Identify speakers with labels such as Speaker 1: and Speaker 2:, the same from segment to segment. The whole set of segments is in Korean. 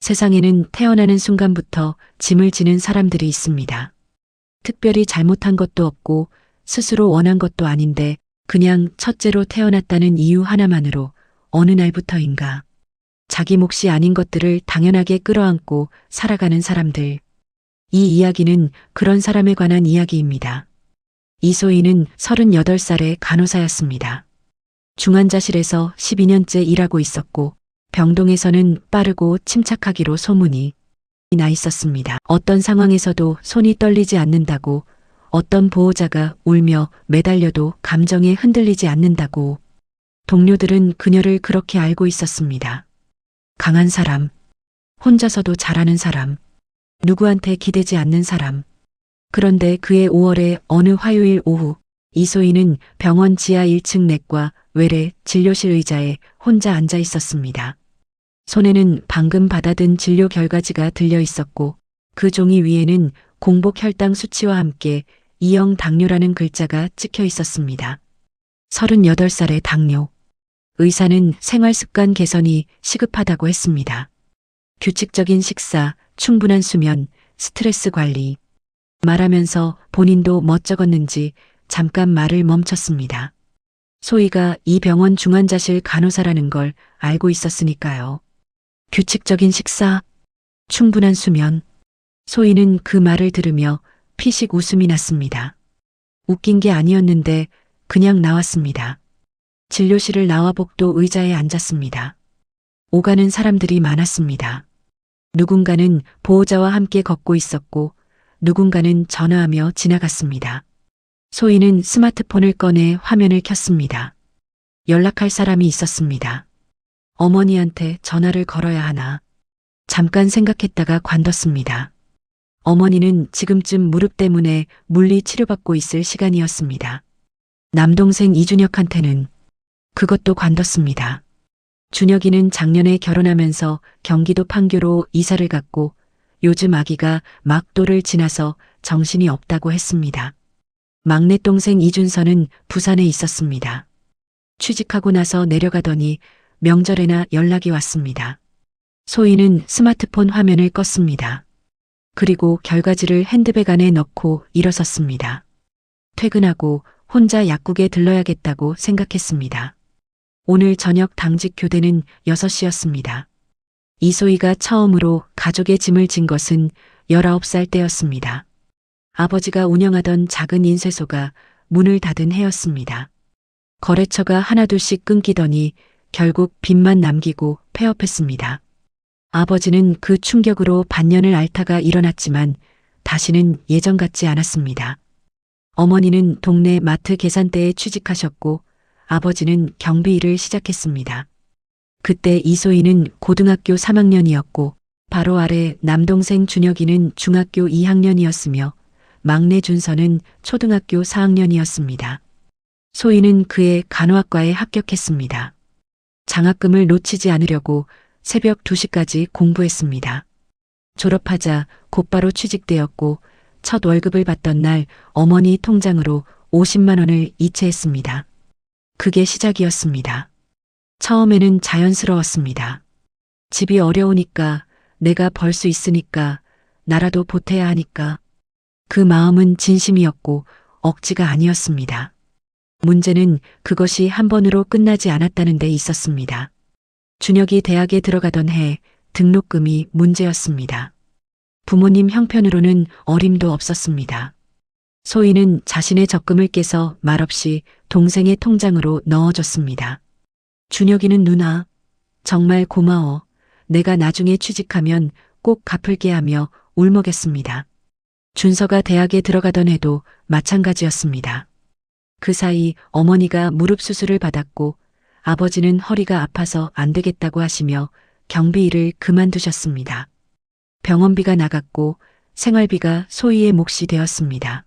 Speaker 1: 세상에는 태어나는 순간부터 짐을 지는 사람들이 있습니다. 특별히 잘못한 것도 없고 스스로 원한 것도 아닌데 그냥 첫째로 태어났다는 이유 하나만으로 어느 날부터인가 자기 몫이 아닌 것들을 당연하게 끌어안고 살아가는 사람들. 이 이야기는 그런 사람에 관한 이야기입니다. 이소희는 38살의 간호사였습니다. 중환자실에서 12년째 일하고 있었고 병동에서는 빠르고 침착하기로 소문이 나 있었습니다. 어떤 상황에서도 손이 떨리지 않는다고, 어떤 보호자가 울며 매달려도 감정에 흔들리지 않는다고 동료들은 그녀를 그렇게 알고 있었습니다. 강한 사람, 혼자서도 잘하는 사람, 누구한테 기대지 않는 사람. 그런데 그해 5월의 어느 화요일 오후 이소희는 병원 지하 1층 내과 외래 진료실 의자에 혼자 앉아 있었습니다. 손에는 방금 받아든 진료 결과지가 들려 있었고 그 종이 위에는 공복 혈당 수치와 함께 2형 당뇨라는 글자가 찍혀 있었습니다. 38살의 당뇨. 의사는 생활습관 개선이 시급하다고 했습니다. 규칙적인 식사, 충분한 수면, 스트레스 관리. 말하면서 본인도 멋쩍었는지 잠깐 말을 멈췄습니다. 소희가 이 병원 중환자실 간호사라는 걸 알고 있었으니까요. 규칙적인 식사, 충분한 수면. 소희는 그 말을 들으며 피식 웃음이 났습니다. 웃긴 게 아니었는데 그냥 나왔습니다. 진료실을 나와 복도 의자에 앉았습니다. 오가는 사람들이 많았습니다. 누군가는 보호자와 함께 걷고 있었고 누군가는 전화하며 지나갔습니다. 소희는 스마트폰을 꺼내 화면을 켰습니다. 연락할 사람이 있었습니다. 어머니한테 전화를 걸어야 하나. 잠깐 생각했다가 관뒀습니다. 어머니는 지금쯤 무릎 때문에 물리 치료받고 있을 시간이었습니다. 남동생 이준혁한테는 그것도 관뒀습니다. 준혁이는 작년에 결혼하면서 경기도 판교로 이사를 갔고 요즘 아기가 막도를 지나서 정신이 없다고 했습니다. 막내 동생 이준서는 부산에 있었습니다. 취직하고 나서 내려가더니 명절에나 연락이 왔습니다. 소희는 스마트폰 화면을 껐습니다. 그리고 결과지를 핸드백 안에 넣고 일어섰습니다. 퇴근하고 혼자 약국에 들러야겠다고 생각했습니다. 오늘 저녁 당직 교대는 6시였습니다. 이소희가 처음으로 가족의 짐을 진 것은 19살 때였습니다. 아버지가 운영하던 작은 인쇄소가 문을 닫은 해였습니다. 거래처가 하나둘씩 끊기더니 결국 빚만 남기고 폐업했습니다. 아버지는 그 충격으로 반년을 앓다가 일어났지만 다시는 예전 같지 않았습니다. 어머니는 동네 마트 계산대에 취직하셨고 아버지는 경비 일을 시작했습니다. 그때 이소희는 고등학교 3학년이었고 바로 아래 남동생 준혁이는 중학교 2학년이었으며 막내 준서는 초등학교 4학년이었습니다. 소희는 그해 간호학과에 합격했습니다. 장학금을 놓치지 않으려고 새벽 2시까지 공부했습니다. 졸업하자 곧바로 취직되었고 첫 월급을 받던 날 어머니 통장으로 50만 원을 이체했습니다. 그게 시작이었습니다. 처음에는 자연스러웠습니다. 집이 어려우니까, 내가 벌 수 있으니까, 나라도 보태야 하니까. 그 마음은 진심이었고 억지가 아니었습니다. 문제는 그것이 한 번으로 끝나지 않았다는 데 있었습니다. 준혁이 대학에 들어가던 해 등록금이 문제였습니다. 부모님 형편으로는 어림도 없었습니다. 소희는 자신의 적금을 깨서 말없이 동생의 통장으로 넣어줬습니다. 준혁이는 누나, 정말 고마워. 내가 나중에 취직하면 꼭 갚을게 하며 울먹였습니다. 준서가 대학에 들어가던 해도 마찬가지였습니다. 그 사이 어머니가 무릎 수술을 받았고 아버지는 허리가 아파서 안 되겠다고 하시며 경비 일을 그만두셨습니다. 병원비가 나갔고 생활비가 소희의 몫이 되었습니다.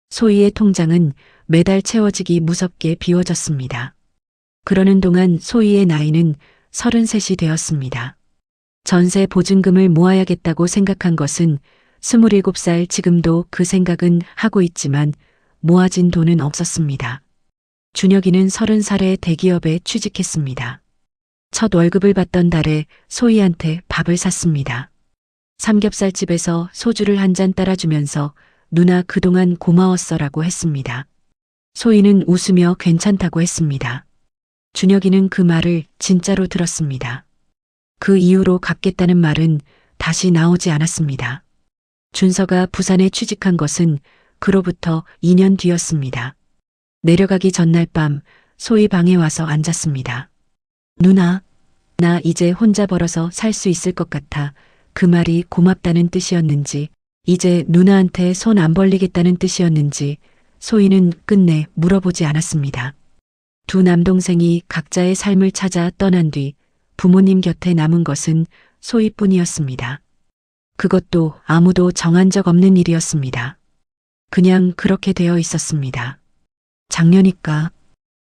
Speaker 1: 소희의 통장은 매달 채워지기 무섭게 비워졌습니다. 그러는 동안 소희의 나이는 33이 되었습니다. 전세 보증금을 모아야겠다고 생각한 것은 27살 지금도 그 생각은 하고 있지만 모아진 돈은 없었습니다. 준혁이는 30살에 대기업에 취직했습니다. 첫 월급을 받던 달에 소희한테 밥을 샀습니다. 삼겹살집에서 소주를 한 잔 따라주면서 누나 그동안 고마웠어라고 했습니다. 소희는 웃으며 괜찮다고 했습니다. 준혁이는 그 말을 진짜로 들었습니다. 그 이후로 갚겠다는 말은 다시 나오지 않았습니다. 준서가 부산에 취직한 것은 그로부터 2년 뒤였습니다. 내려가기 전날 밤 소희 방에 와서 앉았습니다. 누나, 나 이제 혼자 벌어서 살 수 있을 것 같아. 그 말이 고맙다는 뜻이었는지, 이제 누나한테 손 안 벌리겠다는 뜻이었는지 소희는 끝내 물어보지 않았습니다. 두 남동생이 각자의 삶을 찾아 떠난 뒤 부모님 곁에 남은 것은 소희뿐이었습니다. 그것도 아무도 정한 적 없는 일이었습니다. 그냥 그렇게 되어 있었습니다. 작년이니까,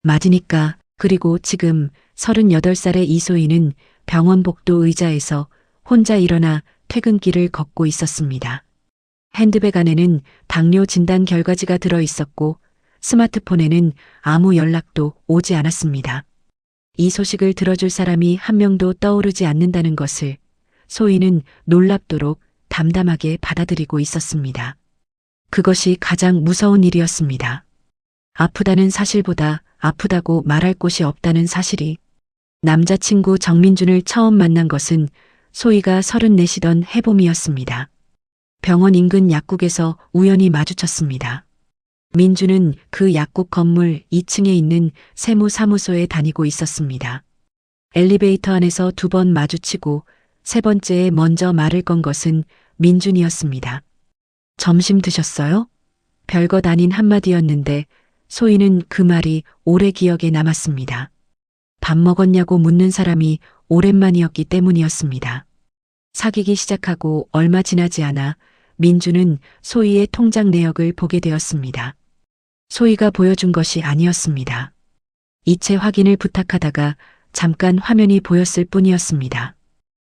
Speaker 1: 맞으니까, 그리고 지금 38살의 이소희는 병원 복도 의자에서 혼자 일어나 퇴근길을 걷고 있었습니다. 핸드백 안에는 당뇨 진단 결과지가 들어 있었고 스마트폰에는 아무 연락도 오지 않았습니다. 이 소식을 들어줄 사람이 한 명도 떠오르지 않는다는 것을 소희는 놀랍도록 담담하게 받아들이고 있었습니다. 그것이 가장 무서운 일이었습니다. 아프다는 사실보다 아프다고 말할 곳이 없다는 사실이. 남자친구 정민준을 처음 만난 것은 소희가 34이던 해봄이었습니다. 병원 인근 약국에서 우연히 마주쳤습니다. 민주는 그 약국 건물 2층에 있는 세무사무소에 다니고 있었습니다. 엘리베이터 안에서 2번 마주치고 세 번째에 먼저 말을 건 것은 민준이었습니다. 점심 드셨어요? 별것 아닌 한마디였는데 소희는 그 말이 오래 기억에 남았습니다. 밥 먹었냐고 묻는 사람이 오랜만이었기 때문이었습니다. 사귀기 시작하고 얼마 지나지 않아 민주는 소희의 통장 내역을 보게 되었습니다. 소희가 보여준 것이 아니었습니다. 이체 확인을 부탁하다가 잠깐 화면이 보였을 뿐이었습니다.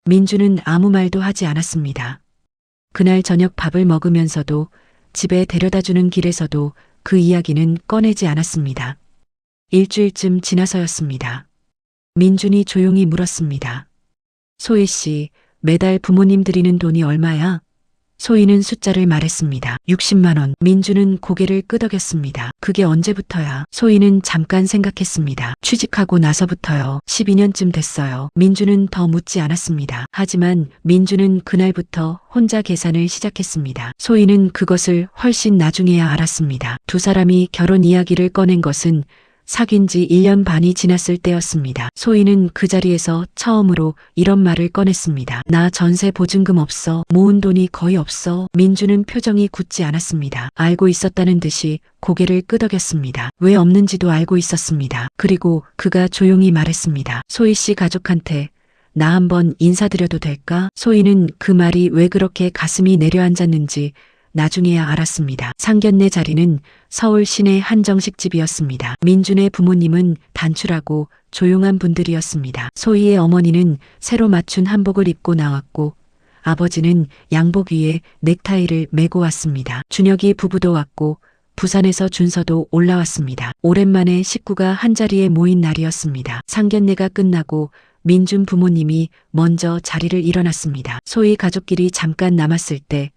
Speaker 1: 민주는 아무 말도 하지 않았습니다. 그날 저녁 밥을 먹으면서도 집에 데려다주는 길에서도 그 이야기는 꺼내지 않았습니다. 일주일쯤 지나서였습니다. 민준이 조용히 물었습니다. 소희 씨, 매달 부모님 드리는 돈이 얼마야? 소희는 숫자를 말했습니다. 60만 원. 민준은 고개를 끄덕였습니다. 그게 언제부터야? 소희는 잠깐 생각했습니다. 취직하고 나서부터요. 12년쯤 됐어요. 민준은 더 묻지 않았습니다. 하지만 민준은 그날부터 혼자 계산을 시작했습니다. 소희는 그것을 훨씬 나중에야 알았습니다. 두 사람이 결혼 이야기를 꺼낸 것은 사귄 지 1년 반이 지났을 때였습니다. 소희는 그 자리에서 처음으로 이런 말을 꺼냈습니다. 나 전세 보증금 없어. 모은 돈이 거의 없어. 민주는 표정이 굳지 않았습니다. 알고 있었다는 듯이 고개를 끄덕였습니다. 왜 없는지도 알고 있었습니다. 그리고 그가 조용히 말했습니다. 소희 씨 가족한테 나 한번 인사드려도 될까? 소희는 그 말이 왜 그렇게 가슴이 내려앉았는지 나중에야 알았습니다. 상견례 자리는 서울 시내 한정식집이었습니다. 민준의 부모님은 단출하고 조용한 분들이었습니다. 소희의 어머니는 새로 맞춘 한복을 입고 나왔고 아버지는 양복 위에 넥타이를 메고 왔습니다. 준혁이 부부도 왔고 부산에서 준서도 올라왔습니다. 오랜만에 식구가 한자리에 모인 날이었습니다. 상견례가 끝나고 민준 부모님이 먼저 자리를 일어났습니다. 소희 가족끼리 잠깐 남았을 때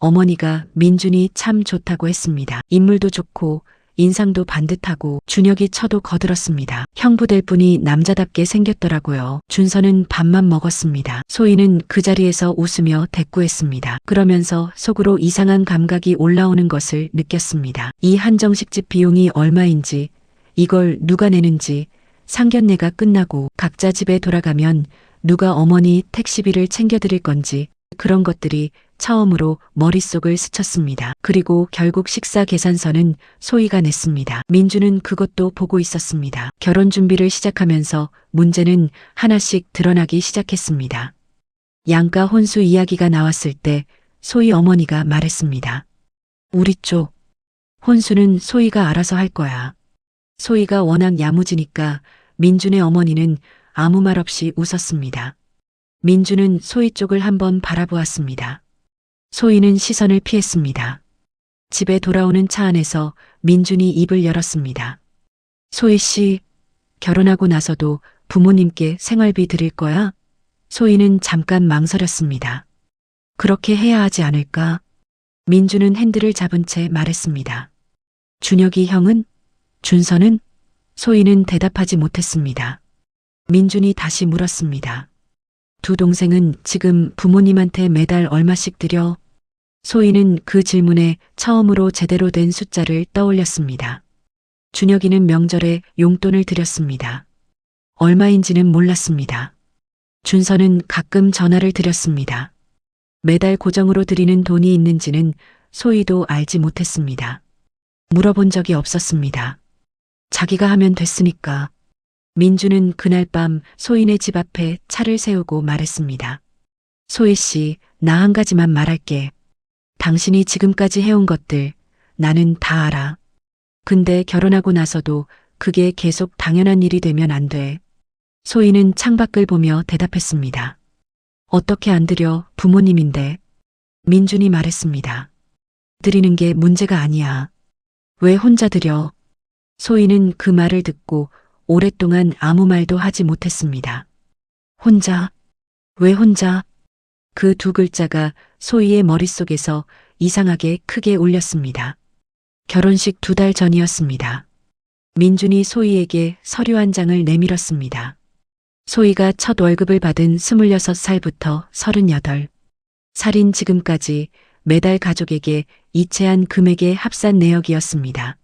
Speaker 1: 어머니가 민준이 참 좋다고 했습니다. 인물도 좋고 인상도 반듯하고 준혁이 쳐도 거들었습니다. 형부 될 분이 남자답게 생겼더라고요. 준서는 밥만 먹었습니다. 소희는 그 자리에서 웃으며 대꾸했습니다. 그러면서 속으로 이상한 감각이 올라오는 것을 느꼈습니다. 이 한정식집 비용이 얼마인지, 이걸 누가 내는지, 상견례가 끝나고 각자 집에 돌아가면 누가 어머니 택시비를 챙겨드릴 건지 그런 것들이 처음으로 머릿속을 스쳤습니다. 그리고 결국 식사 계산서는 소희가 냈습니다. 민주는 그것도 보고 있었습니다. 결혼 준비를 시작하면서 문제는 하나씩 드러나기 시작했습니다. 양가 혼수 이야기가 나왔을 때 소희 어머니가 말했습니다. 우리 쪽 혼수는 소희가 알아서 할 거야. 소희가 워낙 야무지니까 민준의 어머니는 아무 말 없이 웃었습니다. 민준은 소희 쪽을 한번 바라보았습니다. 소희는 시선을 피했습니다. 집에 돌아오는 차 안에서 민준이 입을 열었습니다. 소희 씨, 결혼하고 나서도 부모님께 생활비 드릴 거야? 소희는 잠깐 망설였습니다. 그렇게 해야 하지 않을까? 민주는 핸들을 잡은 채 말했습니다. 준혁이 형은? 준서는? 소희는 대답하지 못했습니다. 민준이 다시 물었습니다. 두 동생은 지금 부모님한테 매달 얼마씩 드려? 소희는 그 질문에 처음으로 제대로 된 숫자를 떠올렸습니다. 준혁이는 명절에 용돈을 드렸습니다. 얼마인지는 몰랐습니다. 준서는 가끔 전화를 드렸습니다. 매달 고정으로 드리는 돈이 있는지는 소희도 알지 못했습니다. 물어본 적이 없었습니다. 자기가 하면 됐으니까. 민주는 그날 밤 소희네 집 앞에 차를 세우고 말했습니다. 소희 씨, 나 한 가지만 말할게. 당신이 지금까지 해온 것들 나는 다 알아. 근데 결혼하고 나서도 그게 계속 당연한 일이 되면 안 돼. 소희는 창밖을 보며 대답했습니다. 어떻게 안 드려, 부모님인데. 민준이 말했습니다. 드리는 게 문제가 아니야. 왜 혼자 드려? 소희는 그 말을 듣고 오랫동안 아무 말도 하지 못했습니다. 혼자? 왜 혼자? 그 두 글자가 소희의 머릿속에서 이상하게 크게 울렸습니다. 결혼식 2달 전이었습니다. 민준이 소희에게 서류 한 장을 내밀었습니다. 소희가 첫 월급을 받은 26살부터 38살인 지금까지 매달 가족에게 이체한 금액의 합산 내역이었습니다.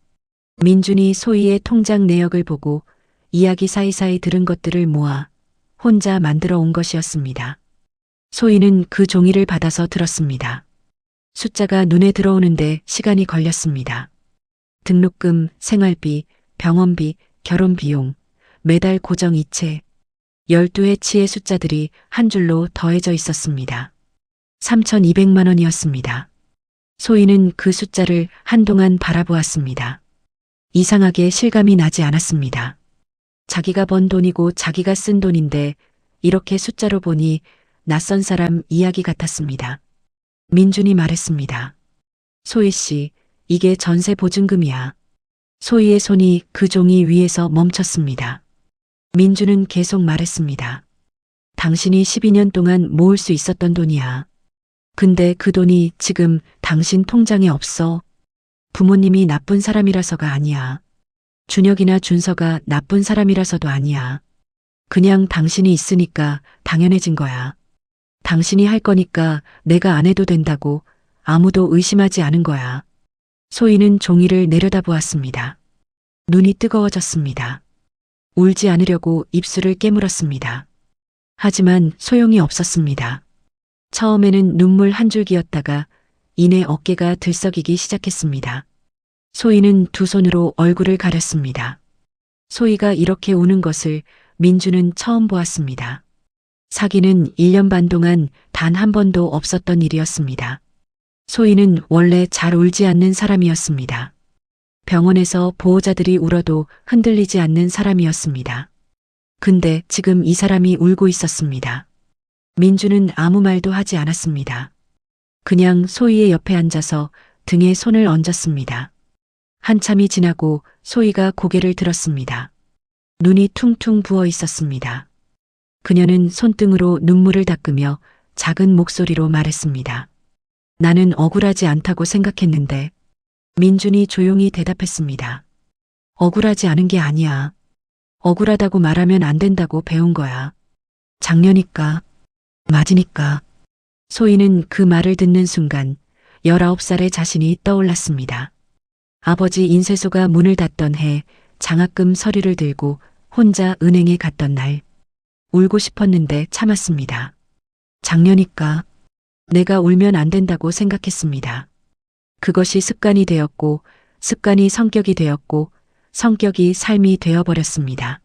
Speaker 1: 민준이 소희의 통장 내역을 보고 이야기 사이사이 들은 것들을 모아 혼자 만들어 온 것이었습니다. 소희는 그 종이를 받아서 들었습니다. 숫자가 눈에 들어오는데 시간이 걸렸습니다. 등록금, 생활비, 병원비, 결혼비용, 매달 고정 이체, 12회치의 숫자들이 한 줄로 더해져 있었습니다. 3,200만 원이었습니다. 소희는 그 숫자를 한동안 바라보았습니다. 이상하게 실감이 나지 않았습니다. 자기가 번 돈이고 자기가 쓴 돈인데 이렇게 숫자로 보니 낯선 사람 이야기 같았습니다. 민준이 말했습니다. 소희 씨, 이게 전세 보증금이야. 소희의 손이 그 종이 위에서 멈췄습니다. 민준은 계속 말했습니다. 당신이 12년 동안 모을 수 있었던 돈이야. 근데 그 돈이 지금 당신 통장에 없어. 부모님이 나쁜 사람이라서가 아니야. 준혁이나 준서가 나쁜 사람이라서도 아니야. 그냥 당신이 있으니까 당연해진 거야. 당신이 할 거니까 내가 안 해도 된다고 아무도 의심하지 않은 거야. 소희는 종이를 내려다보았습니다. 눈이 뜨거워졌습니다. 울지 않으려고 입술을 깨물었습니다. 하지만 소용이 없었습니다. 처음에는 눈물 한 줄기였다가 이내 어깨가 들썩이기 시작했습니다. 소희는 두 손으로 얼굴을 가렸습니다. 소희가 이렇게 우는 것을 민주는 처음 보았습니다. 사귀는 1년 반 동안 단 한 번도 없었던 일이었습니다. 소희는 원래 잘 울지 않는 사람이었습니다. 병원에서 보호자들이 울어도 흔들리지 않는 사람이었습니다. 근데 지금 이 사람이 울고 있었습니다. 민주는 아무 말도 하지 않았습니다. 그냥 소희의 옆에 앉아서 등에 손을 얹었습니다. 한참이 지나고 소희가 고개를 들었습니다. 눈이 퉁퉁 부어 있었습니다. 그녀는 손등으로 눈물을 닦으며 작은 목소리로 말했습니다. 나는 억울하지 않다고 생각했는데. 민준이 조용히 대답했습니다. 억울하지 않은 게 아니야. 억울하다고 말하면 안 된다고 배운 거야. 장녀니까, 맞으니까. 소희는 그 말을 듣는 순간 19살의 자신이 떠올랐습니다. 아버지 인쇄소가 문을 닫던 해 장학금 서류를 들고 혼자 은행에 갔던 날. 울고 싶었는데 참았습니다. 장녀니까 내가 울면 안 된다고 생각했습니다. 그것이 습관이 되었고 습관이 성격이 되었고 성격이 삶이 되어버렸습니다.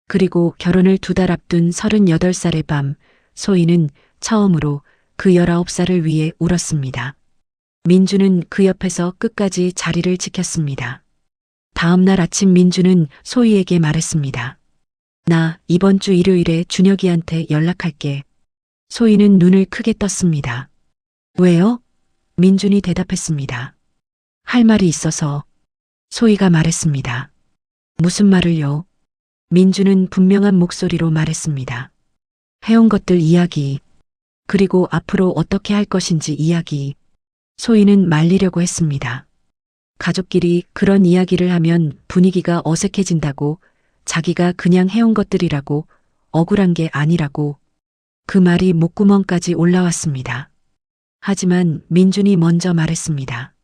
Speaker 1: 그리고 결혼을 2달 앞둔 38살의 밤 소희는 처음으로 그 19살을 위해 울었습니다. 민주는 그 옆에서 끝까지 자리를 지켰습니다. 다음 날 아침 민주는 소희에게 말했습니다. 나 이번 주 일요일에 준혁이한테 연락할게. 소희는 눈을 크게 떴습니다. 왜요? 민준이 대답했습니다. 할 말이 있어서. 소희가 말했습니다. 무슨 말을요? 민주는 분명한 목소리로 말했습니다. 해온 것들 이야기, 그리고 앞으로 어떻게 할 것인지 이야기. 소희는 말리려고 했습니다. 가족끼리 그런 이야기를 하면 분위기가 어색해진다고, 자기가 그냥 해온 것들이라고, 억울한 게 아니라고. 그 말이 목구멍까지 올라왔습니다. 하지만 민준이 먼저 말했습니다.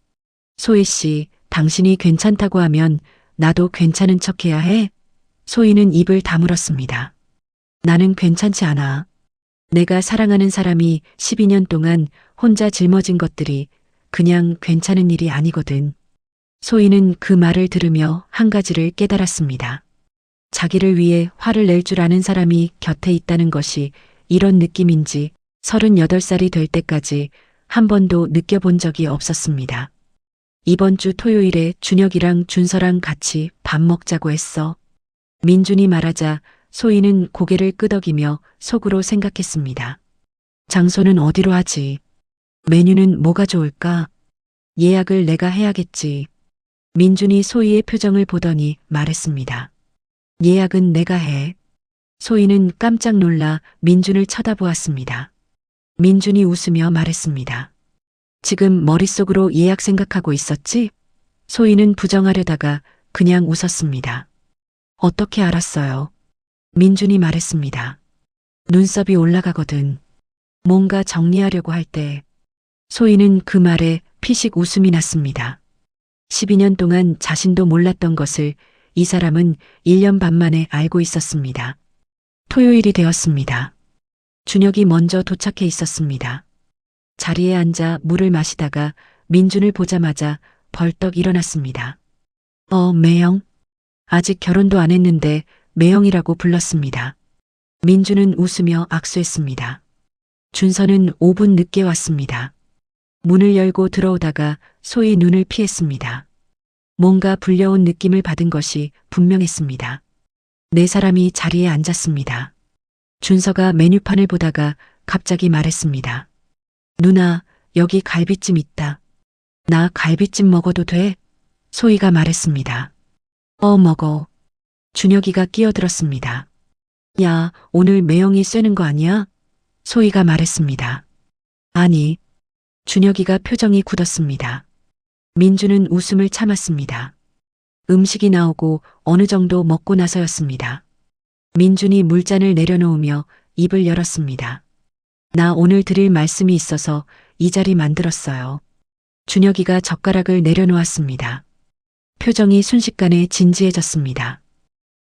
Speaker 1: 소희 씨, 당신이 괜찮다고 하면 나도 괜찮은 척 해야 해? 소희는 입을 다물었습니다. 나는 괜찮지 않아. 내가 사랑하는 사람이 12년 동안 혼자 짊어진 것들이 그냥 괜찮은 일이 아니거든. 소희는 그 말을 들으며 한 가지를 깨달았습니다. 자기를 위해 화를 낼 줄 아는 사람이 곁에 있다는 것이 이런 느낌인지 38살이 될 때까지 한 번도 느껴본 적이 없었습니다. 이번 주 토요일에 준혁이랑 준서랑 같이 밥 먹자고 했어. 민준이 말하자 소희는 고개를 끄덕이며 속으로 생각했습니다. 장소는 어디로 하지? 메뉴는 뭐가 좋을까? 예약을 내가 해야겠지. 민준이 소희의 표정을 보더니 말했습니다. 예약은 내가 해. 소희는 깜짝 놀라 민준을 쳐다보았습니다. 민준이 웃으며 말했습니다. 지금 머릿속으로 예약 생각하고 있었지? 소희는 부정하려다가 그냥 웃었습니다. 어떻게 알았어요? 민준이 말했습니다. 눈썹이 올라가거든. 뭔가 정리하려고 할 때. 소희는 그 말에 피식 웃음이 났습니다. 12년 동안 자신도 몰랐던 것을 이 사람은 1년 반 만에 알고 있었습니다. 토요일이 되었습니다. 준혁이 먼저 도착해 있었습니다. 자리에 앉아 물을 마시다가 민준을 보자마자 벌떡 일어났습니다. 매영? 아직 결혼도 안 했는데 매영이라고 불렀습니다. 민준은 웃으며 악수했습니다. 준서는 5분 늦게 왔습니다. 문을 열고 들어오다가 소희 눈을 피했습니다. 뭔가 불려온 느낌을 받은 것이 분명했습니다. 네 사람이 자리에 앉았습니다. 준서가 메뉴판을 보다가 갑자기 말했습니다. 누나, 여기 갈비찜 있다. 나 갈비찜 먹어도 돼? 소희가 말했습니다. 먹어. 준혁이가 끼어들었습니다. 야, 오늘 매영이 쐬는 거 아니야? 소희가 말했습니다. 아니. 준혁이가 표정이 굳었습니다. 민주는 웃음을 참았습니다. 음식이 나오고 어느 정도 먹고 나서였습니다. 민준이 물잔을 내려놓으며 입을 열었습니다. 나 오늘 드릴 말씀이 있어서 이 자리 만들었어요. 준혁이가 젓가락을 내려놓았습니다. 표정이 순식간에 진지해졌습니다.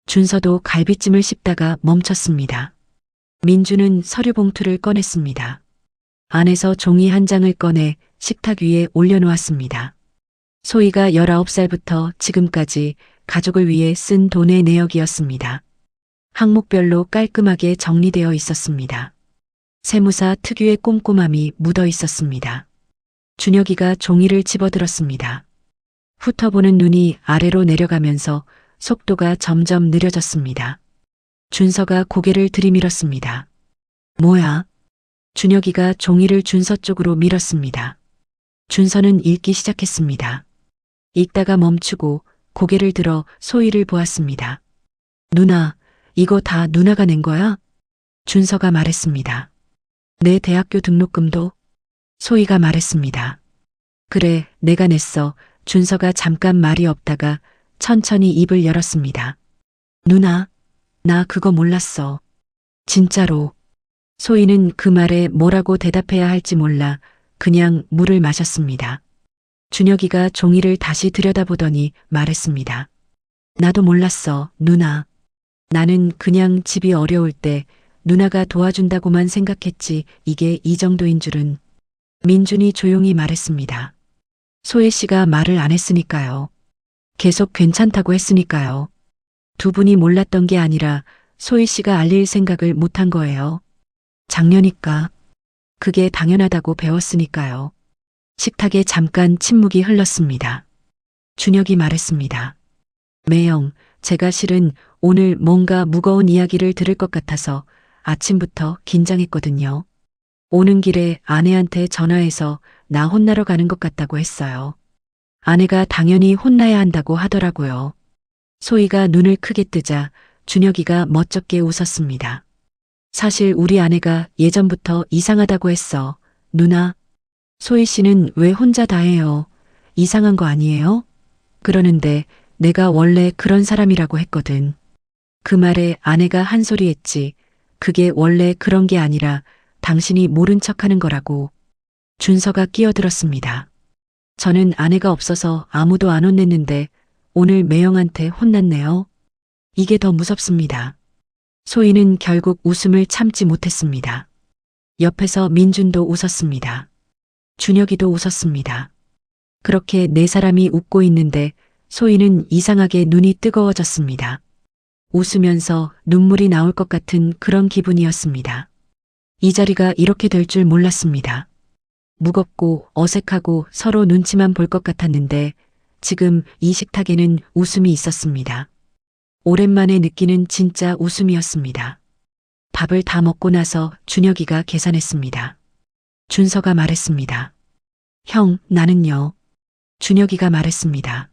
Speaker 1: 준서도 갈비찜을 씹다가 멈췄습니다. 민주는 서류 봉투를 꺼냈습니다. 안에서 종이 한 장을 꺼내 식탁 위에 올려놓았습니다. 소희가 19살부터 지금까지 가족을 위해 쓴 돈의 내역이었습니다. 항목별로 깔끔하게 정리되어 있었습니다. 세무사 특유의 꼼꼼함이 묻어 있었습니다. 준혁이가 종이를 집어들었습니다. 훑어보는 눈이 아래로 내려가면서 속도가 점점 느려졌습니다. 준서가 고개를 들이밀었습니다. 뭐야? 준혁이가 종이를 준서 쪽으로 밀었습니다. 준서는 읽기 시작했습니다. 읽다가 멈추고 고개를 들어 소희를 보았습니다. 누나, 이거 다 누나가 낸 거야? 준서가 말했습니다. 내 대학교 등록금도? 소희가 말했습니다. 그래, 내가 냈어. 준서가 잠깐 말이 없다가 천천히 입을 열었습니다. 누나, 나 그거 몰랐어. 진짜로. 소희는 그 말에 뭐라고 대답해야 할지 몰라 그냥 물을 마셨습니다. 준혁이가 종이를 다시 들여다보더니 말했습니다. 나도 몰랐어, 누나. 나는 그냥 집이 어려울 때 누나가 도와준다고만 생각했지 이게 이 정도인 줄은. 민준이 조용히 말했습니다. 소혜 씨가 말을 안 했으니까요. 계속 괜찮다고 했으니까요. 두 분이 몰랐던 게 아니라 소혜 씨가 알릴 생각을 못한 거예요. 작년이니까. 그게 당연하다고 배웠으니까요. 식탁에 잠깐 침묵이 흘렀습니다. 준혁이 말했습니다. 매영, 제가 실은 오늘 뭔가 무거운 이야기를 들을 것 같아서 아침부터 긴장했거든요. 오는 길에 아내한테 전화해서 나 혼나러 가는 것 같다고 했어요. 아내가 당연히 혼나야 한다고 하더라고요. 소희가 눈을 크게 뜨자 준혁이가 멋쩍게 웃었습니다. 사실 우리 아내가 예전부터 이상하다고 했어. 누나, 소희 씨는 왜 혼자 다 해요? 이상한 거 아니에요? 그러는데 내가 원래 그런 사람이라고 했거든. 그 말에 아내가 한 소리 했지. 그게 원래 그런 게 아니라 당신이 모른 척 하는 거라고. 준서가 끼어들었습니다. 저는 아내가 없어서 아무도 안 혼냈는데 오늘 매형한테 혼났네요. 이게 더 무섭습니다. 소희는 결국 웃음을 참지 못했습니다. 옆에서 민준도 웃었습니다. 준혁이도 웃었습니다. 그렇게 네 사람이 웃고 있는데 소희는 이상하게 눈이 뜨거워졌습니다. 웃으면서 눈물이 나올 것 같은 그런 기분이었습니다. 이 자리가 이렇게 될 줄 몰랐습니다. 무겁고 어색하고 서로 눈치만 볼 것 같았는데 지금 이 식탁에는 웃음이 있었습니다. 오랜만에 느끼는 진짜 웃음이었습니다. 밥을 다 먹고 나서 준혁이가 계산했습니다. 준서가 말했습니다. 형, 나는요. 준혁이가 말했습니다.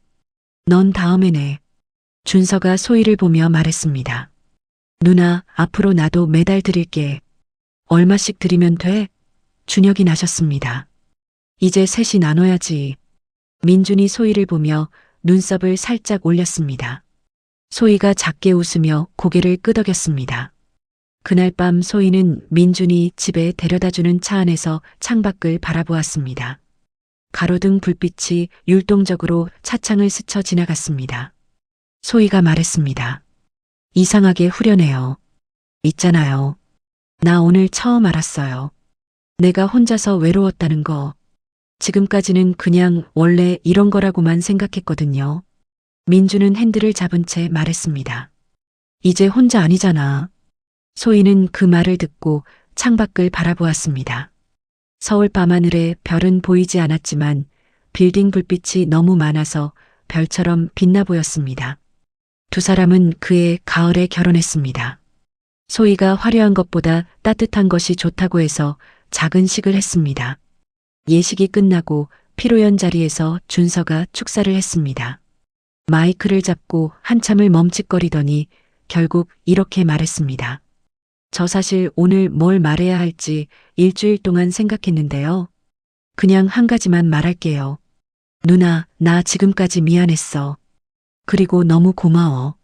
Speaker 1: 넌 다음에 내. 준서가 소희를 보며 말했습니다. 누나, 앞으로 나도 매달 드릴게. 얼마씩 드리면 돼? 준혁이 나셨습니다. 이제 셋이 나눠야지. 민준이 소희를 보며 눈썹을 살짝 올렸습니다. 소희가 작게 웃으며 고개를 끄덕였습니다. 그날 밤 소희는 민준이 집에 데려다주는 차 안에서 창밖을 바라보았습니다. 가로등 불빛이 율동적으로 차창을 스쳐 지나갔습니다. 소희가 말했습니다. 이상하게 후련해요. 있잖아요. 나 오늘 처음 알았어요. 내가 혼자서 외로웠다는 거. 지금까지는 그냥 원래 이런 거라고만 생각했거든요. 민주는 핸들을 잡은 채 말했습니다. 이제 혼자 아니잖아. 소희는 그 말을 듣고 창밖을 바라보았습니다. 서울 밤하늘에 별은 보이지 않았지만 빌딩 불빛이 너무 많아서 별처럼 빛나 보였습니다. 두 사람은 그해 가을에 결혼했습니다. 소희가 화려한 것보다 따뜻한 것이 좋다고 해서 작은 식을 했습니다. 예식이 끝나고 피로연 자리에서 준서가 축사를 했습니다. 마이크를 잡고 한참을 멈칫거리더니 결국 이렇게 말했습니다. 저 사실 오늘 뭘 말해야 할지 일주일 동안 생각했는데요. 그냥 한 가지만 말할게요. 누나, 나 지금까지 미안했어. 그리고 너무 고마워.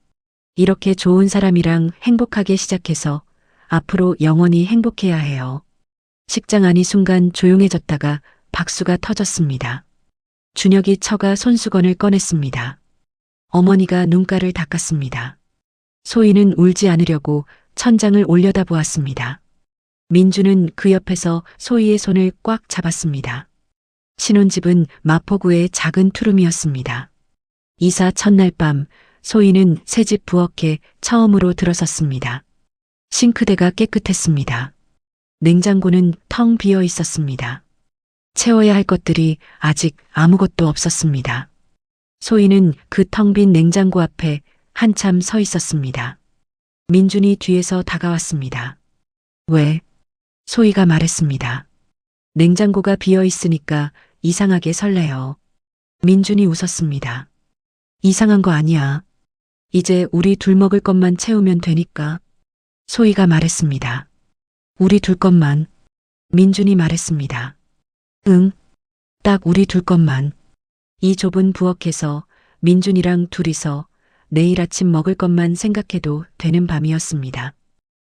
Speaker 1: 이렇게 좋은 사람이랑 행복하게 시작해서 앞으로 영원히 행복해야 해요. 식장 안이 순간 조용해졌다가 박수가 터졌습니다. 준혁이 처가 손수건을 꺼냈습니다. 어머니가 눈가를 닦았습니다. 소희는 울지 않으려고 천장을 올려다보았습니다. 민주는 그 옆에서 소희의 손을 꽉 잡았습니다. 신혼집은 마포구의 작은 투룸이었습니다. 이사 첫날 밤 소희는 새집 부엌에 처음으로 들어섰습니다. 싱크대가 깨끗했습니다. 냉장고는 텅 비어 있었습니다. 채워야 할 것들이 아직 아무것도 없었습니다. 소희는 그 텅 빈 냉장고 앞에 한참 서 있었습니다. 민준이 뒤에서 다가왔습니다. 왜? 소희가 말했습니다. 냉장고가 비어 있으니까 이상하게 설레요. 민준이 웃었습니다. 이상한 거 아니야. 이제 우리 둘 먹을 것만 채우면 되니까. 소희가 말했습니다. 우리 둘 것만. 민준이 말했습니다. 응, 딱 우리 둘 것만. 이 좁은 부엌에서 민준이랑 둘이서 내일 아침 먹을 것만 생각해도 되는 밤이었습니다.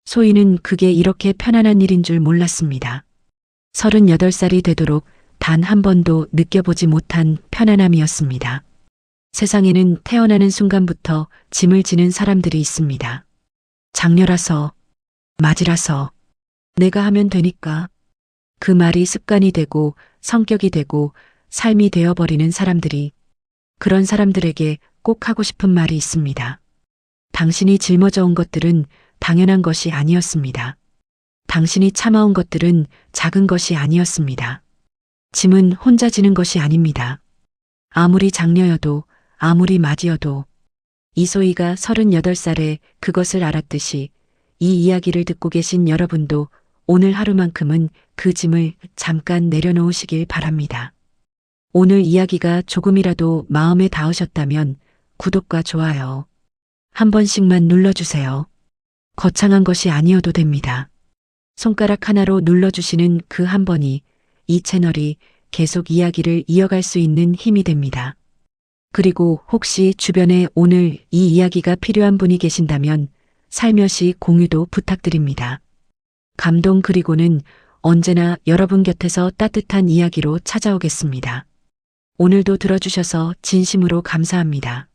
Speaker 1: 소희는 그게 이렇게 편안한 일인 줄 몰랐습니다. 38살이 되도록 단 한 번도 느껴보지 못한 편안함이었습니다. 세상에는 태어나는 순간부터 짐을 지는 사람들이 있습니다. 장녀라서, 맞이라서, 내가 하면 되니까. 그 말이 습관이 되고 성격이 되고 삶이 되어버리는 사람들이, 그런 사람들에게 꼭 하고 싶은 말이 있습니다. 당신이 짊어져 온 것들은 당연한 것이 아니었습니다. 당신이 참아온 것들은 작은 것이 아니었습니다. 짐은 혼자 지는 것이 아닙니다. 아무리 장녀여도 아무리 맞이여도. 이소희가 38살에 그것을 알았듯이 이 이야기를 듣고 계신 여러분도 오늘 하루만큼은 그 짐을 잠깐 내려놓으시길 바랍니다. 오늘 이야기가 조금이라도 마음에 닿으셨다면 구독과 좋아요, 한 번씩만 눌러주세요. 거창한 것이 아니어도 됩니다. 손가락 하나로 눌러주시는 그 한 번이 이 채널이 계속 이야기를 이어갈 수 있는 힘이 됩니다. 그리고 혹시 주변에 오늘 이 이야기가 필요한 분이 계신다면 살며시 공유도 부탁드립니다. 감동 그리고는 언제나 여러분 곁에서 따뜻한 이야기로 찾아오겠습니다. 오늘도 들어주셔서 진심으로 감사합니다.